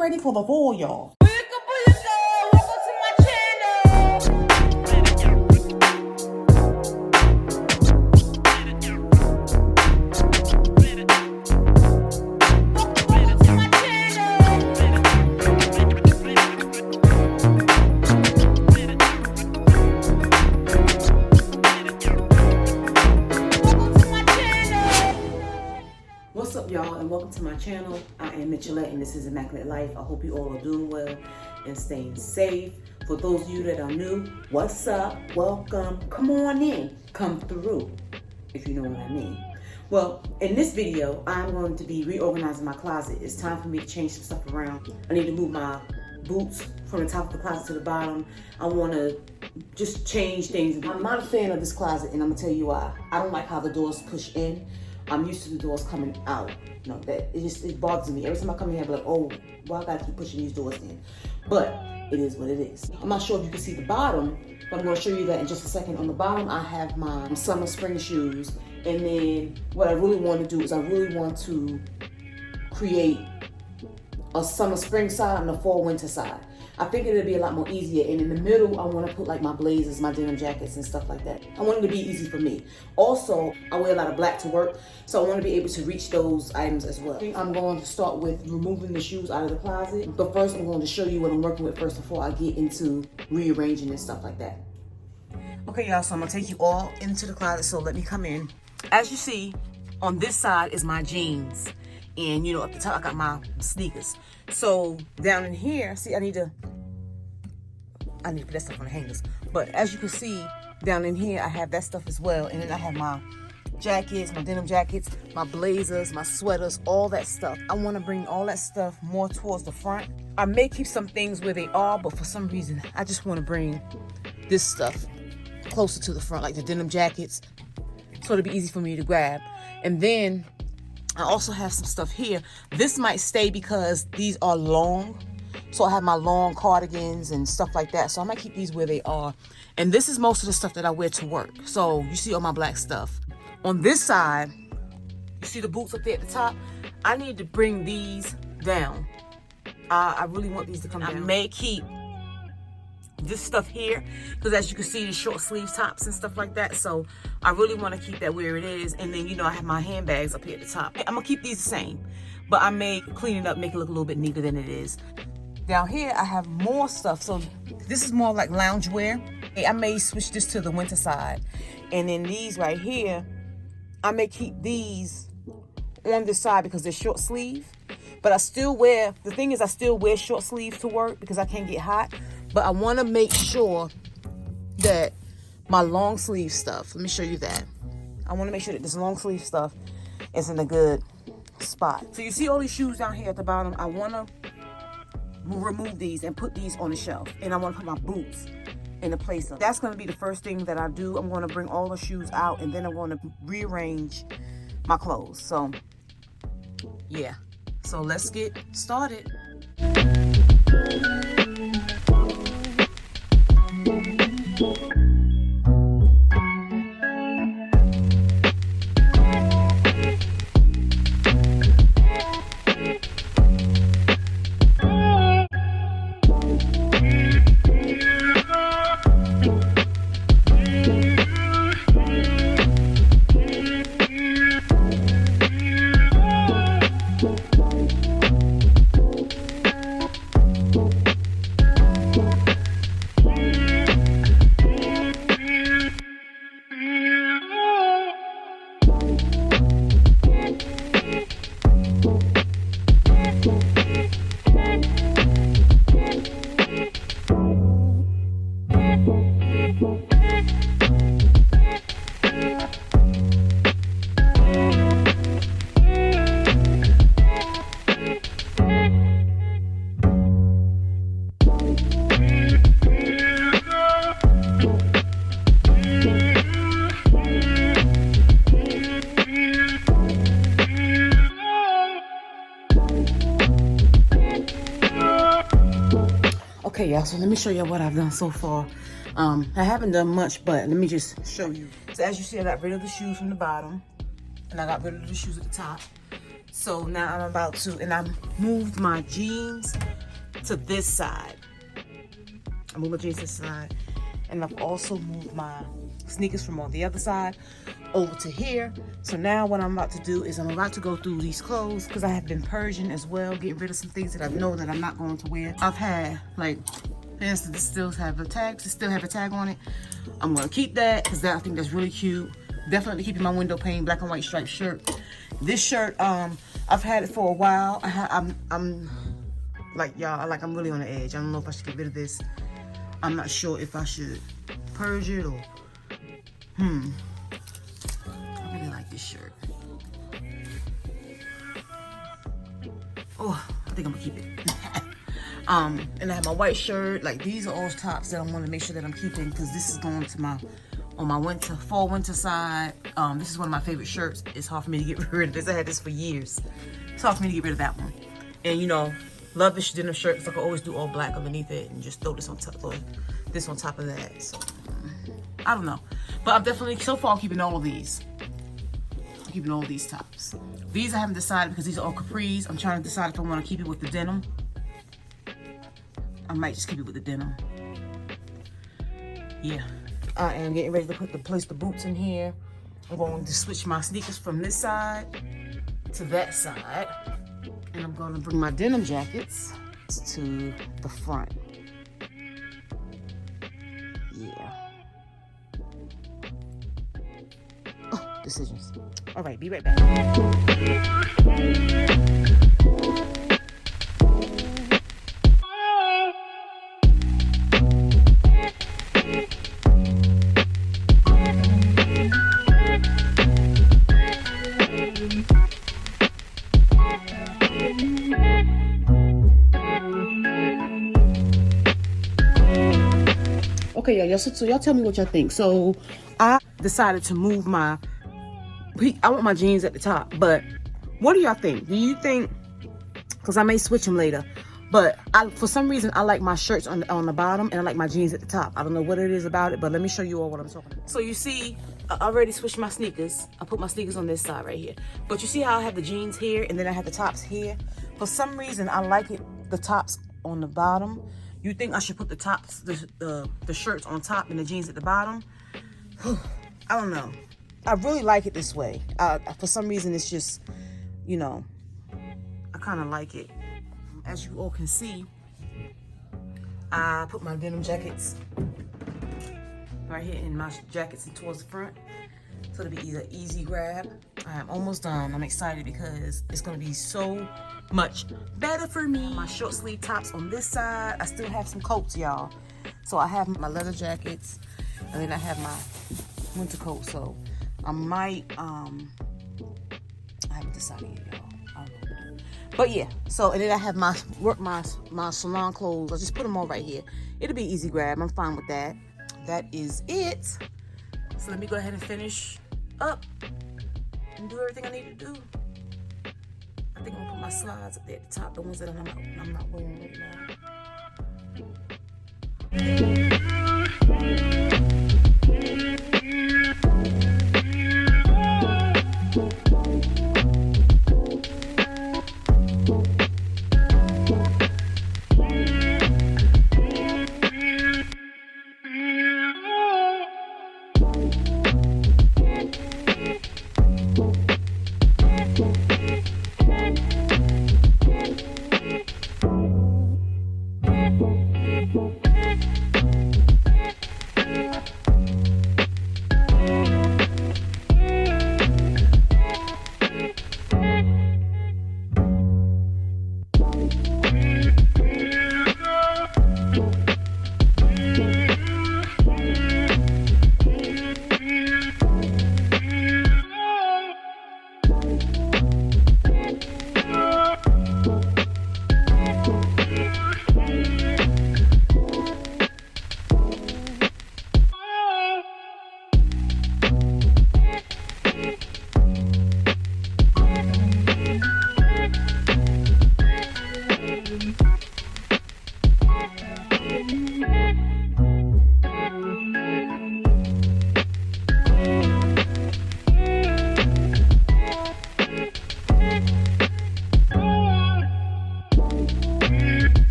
I'm ready for the fall, y'all. What's up, y'all, and welcome to my channel. I am Mitchellette, and this is Immaculate Life. I hope you all are doing well and staying safe. For those of you that are new, what's up? Welcome. Come on in. Come through, if you know what I mean. Well, in this video, I'm going to be reorganizing my closet. It's time for me to change some stuff around. I need to move my boots from the top of the closet to the bottom. I want to just change things. I'm not a fan of this closet, and I'm going to tell you why. I don't like how the doors push in. I'm used to the doors coming out. You know, that it bothers me. Every time I come in here, I'm like, oh, why I gotta keep pushing these doors in? But it is what it is. I'm not sure if you can see the bottom, but I'm gonna show you that in just a second. On the bottom, I have my summer spring shoes. And then what I really want to do is I really want to create a summer spring side and a fall winter side. I think it'll be a lot more easier. And in the middle, I want to put like my blazers, my denim jackets and stuff like that. I want it to be easy for me. Also, I wear a lot of black to work, so I want to be able to reach those items as well. I'm going to start with removing the shoes out of the closet. But first, I'm going to show you what I'm working with first before I get into rearranging and stuff like that. Okay, y'all, so I'm going to take you all into the closet, so let me come in. As you see, on this side is my jeans. And, you know, at the top, I got my sneakers. So down in here, see, I need to put that stuff on the hangers. But as you can see, down in here, I have that stuff as well. And then I have my jackets, my denim jackets, my blazers, my sweaters, all that stuff. I want to bring all that stuff more towards the front. I may keep some things where they are, but for some reason, I just want to bring this stuff closer to the front, like the denim jackets, so it'll be easy for me to grab. And then I also have some stuff here. This might stay because these are long. So I have my long cardigans and stuff like that. So I might keep these where they are. And this is most of the stuff that I wear to work. So you see all my black stuff. On this side, you see the boots up there at the top? I need to bring these down. I really want these to come down. I may keep this stuff here, because as you can see, the short sleeve tops and stuff like that. So I really want to keep that where it is. And then, you know, I have my handbags up here at the top. I'm gonna keep these the same, but I may clean it up, make it look a little bit neater than it is. Down here, I have more stuff. So this is more like loungewear. I may switch this to the winter side. And then these right here, I may keep these on this side because they're short sleeve. But I still wear, the thing is I still wear short sleeve to work because I can't get hot. But I want to make sure that my long sleeve stuff, let me show you that. I want to make sure that this long sleeve stuff is in a good spot. So you see all these shoes down here at the bottom. I want to remove these and put these on the shelf. And I want to put my boots in the place of. That's going to be the first thing that I do. I'm going to bring all the shoes out, and then I'm going to rearrange my clothes. So, yeah. So let's get started. Okay, y'all, so let me show you what I've done so far. I haven't done much, but let me just show you. So as you see, I got rid of the shoes from the bottom, and I got rid of the shoes at the top. So now I'm about to, and I moved my jeans to this side. I moved my jeans to this side. And I've also moved my sneakers from on the other side over to here. So now what I'm about to do is I'm about to go through these clothes because I have been purging as well, getting rid of some things that I know that I'm not going to wear. I've had, like, for instance, this still have a tag on it. I'm gonna keep that because I think that's really cute. Definitely keeping my window pane black and white striped shirt. This shirt, I've had it for a while. I'm like, y'all, like, I'm really on the edge. I don't know if I should get rid of this. I'm not sure if I should purge it or, I really like this shirt. Oh, I think I'm gonna keep it. And I have my white shirt. Like, these are all tops that I want to make sure that I'm keeping because this is going to my, on my fall winter side. This is one of my favorite shirts. It's hard for me to get rid of this. I had this for years. It's hard for me to get rid of that one. And you know, love this denim shirt. So I can always do all black underneath it and just throw this on top of that. So I don't know, but I'm definitely, so far, keeping all of these. I'm keeping all of these tops. These I haven't decided because these are all capris. I'm trying to decide if I want to keep it with the denim. I might just keep it with the denim. Yeah, I am getting ready to place the boots in here. I'm going to switch my sneakers from this side to that side, and I'm going to bring my denim jackets to the front. Yeah. Oh, decisions. All right, be right back. Okay, y'all, so y'all tell me what y'all think. So I decided to move I want my jeans at the top, but what do y'all think? Do you think, because I may switch them later, but for some reason I like my shirts on the bottom and I like my jeans at the top. I don't know what it is about it, but let me show you all what I'm talking about. So you see, I already switched my sneakers. I put my sneakers on this side right here, but you see how I have the jeans here and then I have the tops here? For some reason I like it, the tops on the bottom. You think I should put the tops, the shirts on top and the jeans at the bottom? I don't know. I really like it this way. For some reason, it's just, you know, I kind of like it. As you all can see, I put my denim jackets right here in my jackets and towards the front. So it'll be either easy grab. I'm almost done. I'm excited because it's going to be so much better for me. My short sleeve tops on this side. I still have some coats, y'all. So I have my leather jackets and then I have my winter coat. So I might, I haven't decided yet, y'all. I don't know. But yeah, so, and then I have my salon clothes. I just put them all right here. It'll be easy grab. I'm fine with that. That is it. So let me go ahead and finish up and do everything I need to do. I think I'm gonna put my slides up there at the top, the ones that I'm not wearing right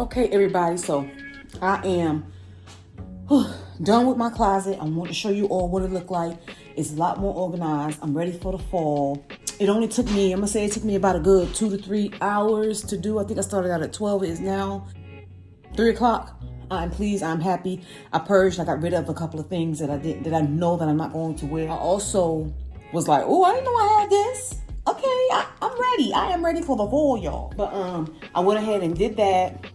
Okay, everybody, so I am done with my closet. I want to show you all what it looked like. It's a lot more organized. I'm ready for the fall. It only took me, I'm gonna say it took me about a good 2 to 3 hours to do. I think I started out at 12. It is now 3 o'clock. I'm pleased, I'm happy. I purged, I got rid of a couple of things that I know that I'm not going to wear. I also was like, oh, I didn't know I had this. Okay, I'm ready. I am ready for the fall, y'all. But I went ahead and did that.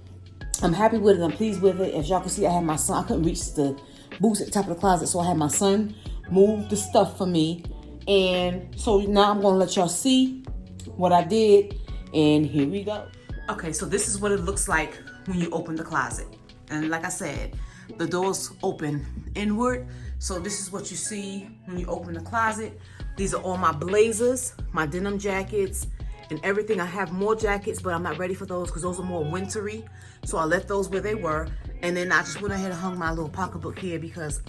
I'm happy with it. I'm pleased with it. As y'all can see, I had my son. I couldn't reach the boots at the top of the closet, so I had my son move the stuff for me. And so now I'm going to let y'all see what I did. And here we go. Okay, so this is what it looks like when you open the closet. And like I said, the doors open inward. So this is what you see when you open the closet. These are all my blazers, my denim jackets, and everything. I have more jackets, but I'm not ready for those because those are more wintry. So I left those where they were. And then I just went ahead and hung my little pocketbook here because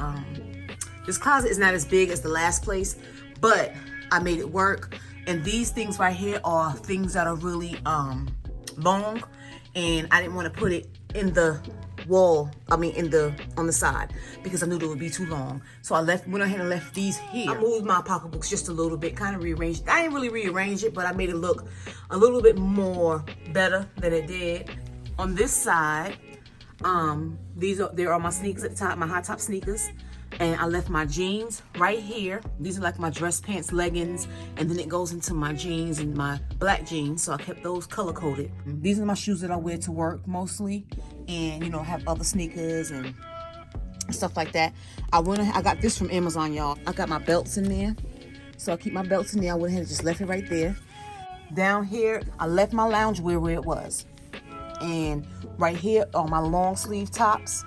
this closet is not as big as the last place, but I made it work. And these things right here are things that are really long, and I didn't want to put it in the wall, on the side, because I knew it would be too long. So I went ahead and left these here. I moved my pocketbooks just a little bit, kind of rearranged. I didn't really rearrange it, but I made it look a little bit more better than it did. On this side, there are my sneakers at the top, my high top sneakers. And I left my jeans right here. These are like my dress pants, leggings, and then it goes into my jeans and my black jeans. So I kept those color coded. These are my shoes that I wear to work mostly, and have other sneakers and stuff like that. I got this from Amazon, y'all. I got my belts in there, so I keep my belts in there. I went ahead and just left it right there. Down here, I left my loungewear where it was, and right here are my long sleeve tops.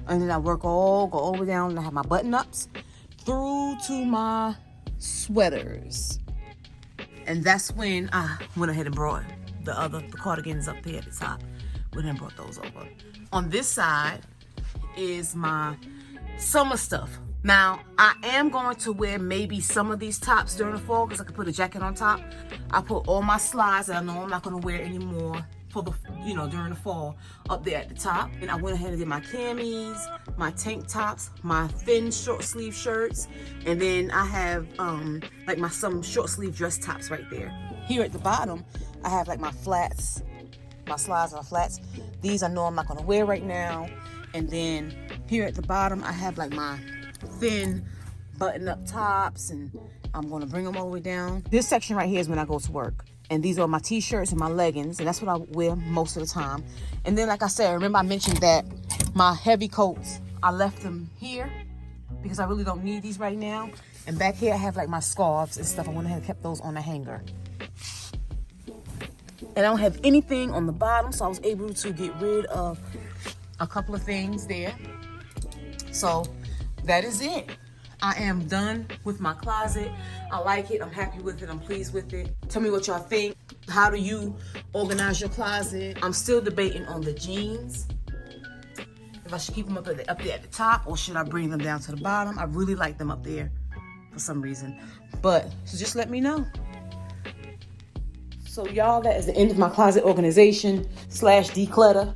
And then I go all the way down, and I have my button ups through to my sweaters. And that's when I went ahead and brought the cardigans up there at the top. Went ahead and brought those over. On this side is my summer stuff. Now, I am going to wear maybe some of these tops during the fall because I can put a jacket on top. I put all my slides that I know I'm not going to wear anymore for the during the fall up there at the top. And I went ahead and did my camis, my tank tops, my thin short sleeve shirts, and then I have like some short sleeve dress tops right there. Here at the bottom, I have like my flats, my slides and my flats. These I know I'm not going to wear right now. And then here at the bottom, I have like my thin button up tops, and I'm going to bring them all the way down. This section right here is when I go to work. And these are my t-shirts and my leggings, and that's what I wear most of the time. And then, like I said, remember I mentioned that my heavy coats, I left them here because I really don't need these right now. And back here I have like my scarves and stuff. I went ahead and kept those on the hanger. And I don't have anything on the bottom, so I was able to get rid of a couple of things there. So that is it. I am done with my closet. I like it. I'm happy with it. I'm pleased with it. Tell me what y'all think. How do you organize your closet? I'm still debating on the jeans. If I should keep them up there at the top, or should I bring them down to the bottom? I really like them up there for some reason. But so just let me know. So y'all, that is the end of my closet organization / declutter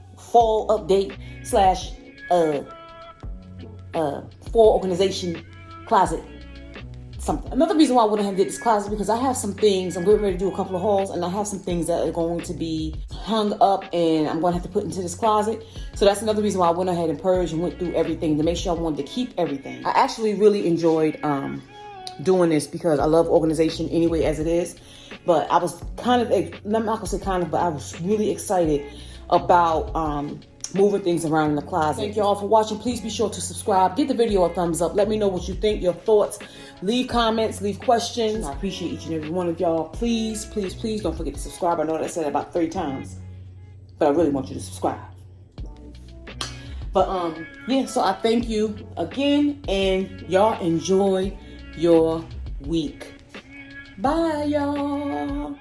/ fall update / fall organization closet something. Another reason why I went ahead and did this closet, because I have some things, I'm getting ready to do a couple of hauls, and I have some things that are going to be hung up and I'm going to have to put into this closet. So that's another reason why I went ahead and purged and went through everything to make sure I wanted to keep everything. I actually really enjoyed doing this because I love organization anyway as it is. But I was kind of, I'm not going to say kind of, but I was really excited about moving things around in the closet. Thank you all for watching. Please be sure to subscribe. Give the video a thumbs up. Let me know what you think, your thoughts. Leave comments, leave questions. I appreciate each and every one of y'all. Please, please, please don't forget to subscribe. I know that I said it about 3 times, but I really want you to subscribe. But yeah, so I thank you again, and y'all enjoy your week. Bye, y'all.